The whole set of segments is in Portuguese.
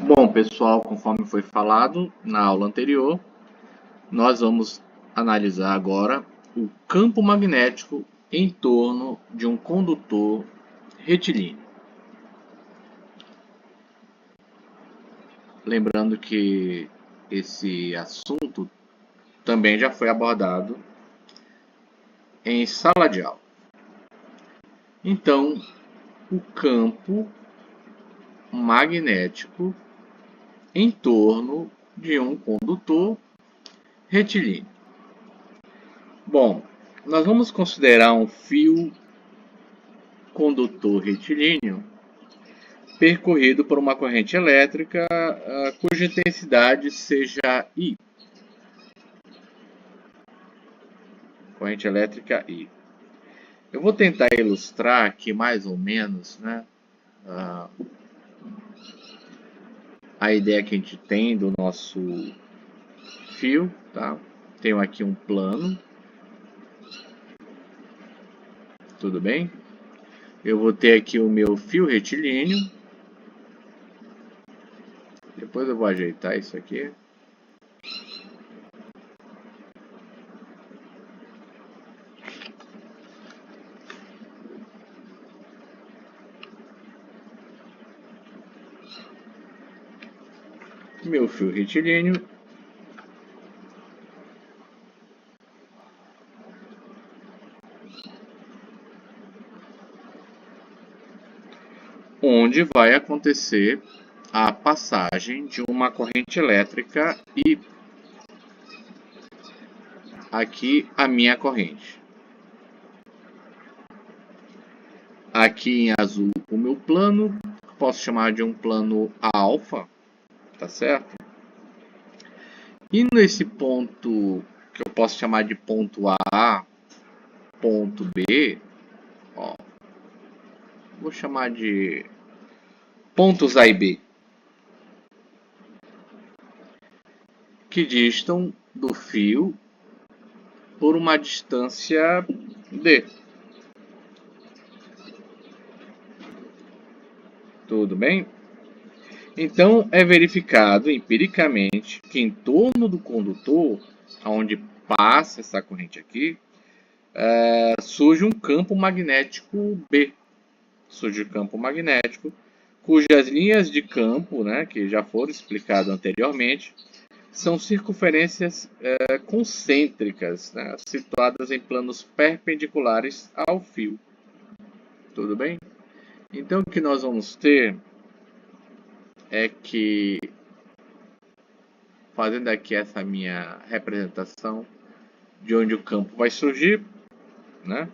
Bom, pessoal, conforme foi falado na aula anterior, nós vamos analisar agora o campo magnético em torno de um condutor retilíneo. Lembrando que esse assunto também já foi abordado em sala de aula. Então, o campo magnético em torno de um condutor retilíneo. Bom, nós vamos considerar um fio condutor retilíneo percorrido por uma corrente elétrica cuja intensidade seja I. Corrente elétrica I. Eu vou tentar ilustrar aqui mais ou menos, né, a ideia que a gente tem do nosso fio, tá? Tenho aqui um plano. Tudo bem? Eu vou ter aqui o meu fio retilíneo. Depois eu vou ajeitar isso aqui. Meu fio retilíneo. Onde vai acontecer a passagem de uma corrente elétrica e aqui a minha corrente. Aqui em azul o meu plano, posso chamar de um plano alfa, tá certo? E nesse ponto que eu posso chamar de ponto A, ponto B, ó, vou chamar de pontos A e B, que distam do fio por uma distância D. Tudo bem? Então, é verificado empiricamente que em torno do condutor, onde passa essa corrente aqui, surge um campo magnético B. Surge um campo magnético, cujas linhas de campo, né, que já foram explicadas anteriormente, são circunferências concêntricas, né, situadas em planos perpendiculares ao fio. Tudo bem? Então, o que nós vamos ter é que, fazendo aqui essa minha representação de onde o campo vai surgir, né?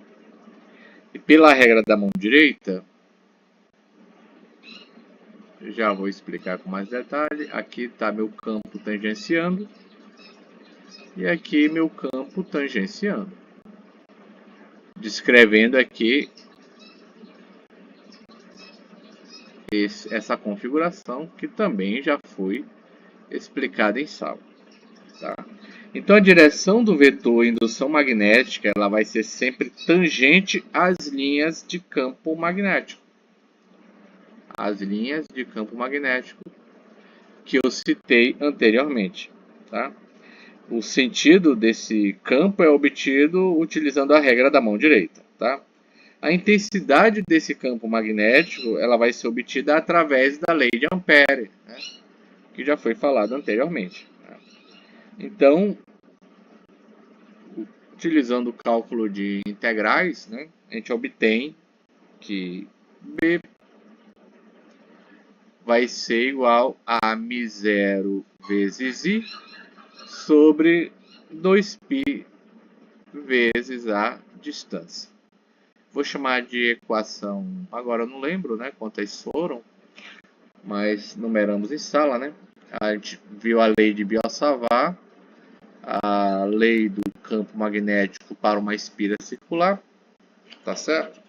E pela regra da mão direita, já vou explicar com mais detalhe. Aqui está meu campo tangenciando e aqui meu campo tangenciando. Descrevendo aqui essa configuração que também já foi explicada em sala. Tá? Então a direção do vetor indução magnética ela vai ser sempre tangente às linhas de campo magnético. As linhas de campo magnético que eu citei anteriormente. Tá? O sentido desse campo é obtido utilizando a regra da mão direita. Tá? A intensidade desse campo magnético ela vai ser obtida através da lei de Ampère, né? Que já foi falado anteriormente. Tá? Então, utilizando o cálculo de integrais, né, a gente obtém que B vai ser igual a μ0 vezes I sobre 2π vezes a distância. Vou chamar de equação, agora eu não lembro, né, quantas foram, mas numeramos em sala, né? A gente viu a lei de Biot-Savart, a lei do campo magnético para uma espira circular, tá certo?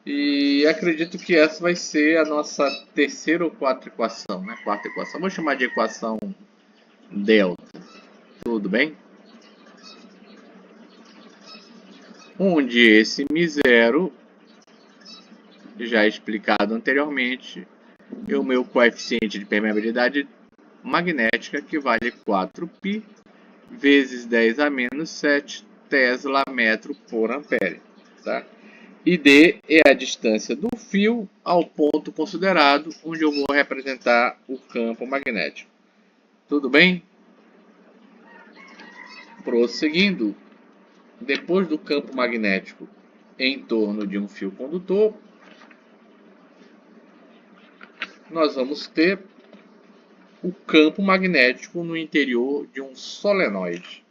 E acredito que essa vai ser a nossa terceira ou quarta equação, né? Quarta equação. Vou chamar de equação delta. Tudo bem? Onde esse μ0, já explicado anteriormente, e o meu coeficiente de permeabilidade magnética, que vale 4π vezes 10 a menos 7 Tesla metro por ampere. Tá? E D é a distância do fio ao ponto considerado, onde eu vou representar o campo magnético. Tudo bem? Prosseguindo, depois do campo magnético em torno de um fio condutor, nós vamos ter o campo magnético no interior de um solenoide.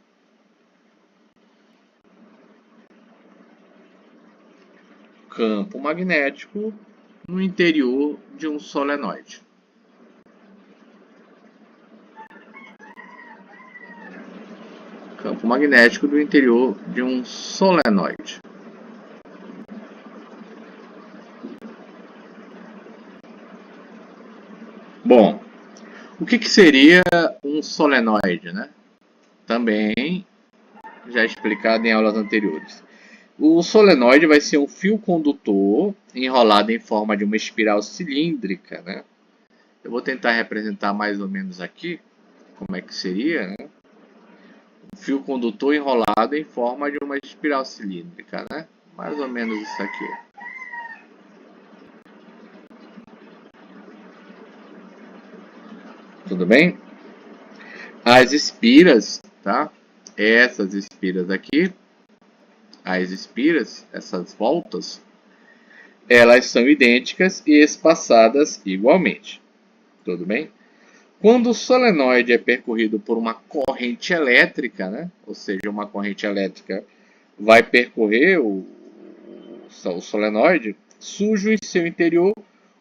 Campo magnético no interior de um solenoide. Campo magnético do interior de um solenoide. Bom, o que seria um solenoide, né? Também já explicado em aulas anteriores. O solenoide vai ser um fio condutor enrolado em forma de uma espiral cilíndrica, né? Eu vou tentar representar mais ou menos aqui como é que seria, né? Um fio condutor enrolado em forma de uma espiral cilíndrica, né? Mais ou menos isso aqui. Tudo bem? As espiras, tá? Essas espiras aqui, as espiras, essas voltas, elas são idênticas e espaçadas igualmente. Tudo bem? Quando o solenoide é percorrido por uma corrente elétrica, né? Ou seja, uma corrente elétrica vai percorrer o solenoide, surge em seu interior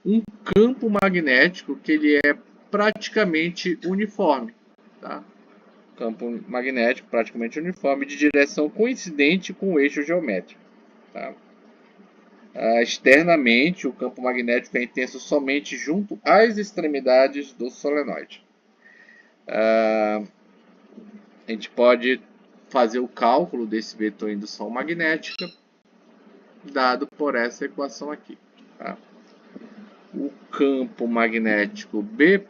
um campo magnético que ele é praticamente uniforme. Tá? Campo magnético praticamente uniforme de direção coincidente com o eixo geométrico. Tá? Externamente, o campo magnético é intenso somente junto às extremidades do solenoide. A gente pode fazer o cálculo desse vetor indução magnética dado por essa equação aqui. Tá? O campo magnético B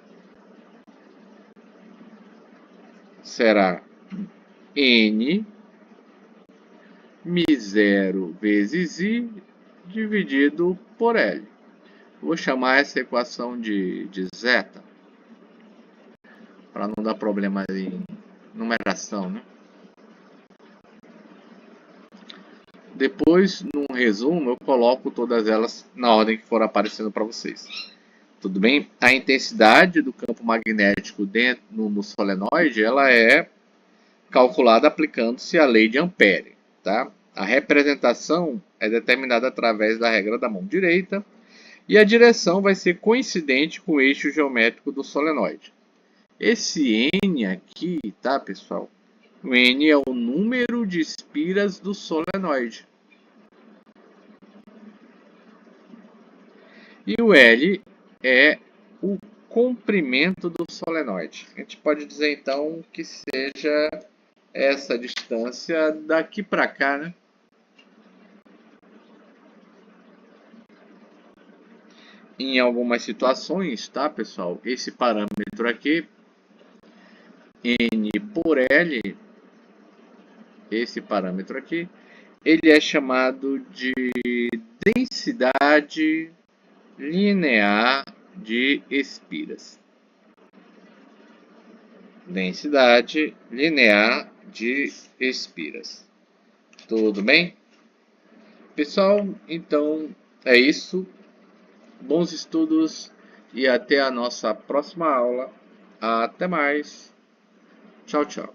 será N μ0 vezes I dividido por L. Vou chamar essa equação de zeta, para não dar problema em numeração, né? Depois, num resumo, eu coloco todas elas na ordem que for aparecendo para vocês. Tudo bem? A intensidade do campo magnético dentro no solenoide, ela é calculada aplicando-se a lei de Ampere. Tá? A representação é determinada através da regra da mão direita e a direção vai ser coincidente com o eixo geométrico do solenoide. Esse N aqui, tá, pessoal? O N é o número de espiras do solenoide. E o L é o comprimento do solenoide. A gente pode dizer então que seja essa distância daqui para cá, né? Em algumas situações, tá, pessoal? Esse parâmetro aqui, N por L, esse parâmetro aqui, ele é chamado de densidade linear de espiras. Densidade linear de espiras. Tudo bem? Pessoal, então é isso. Bons estudos e até a nossa próxima aula. Até mais. Tchau, tchau.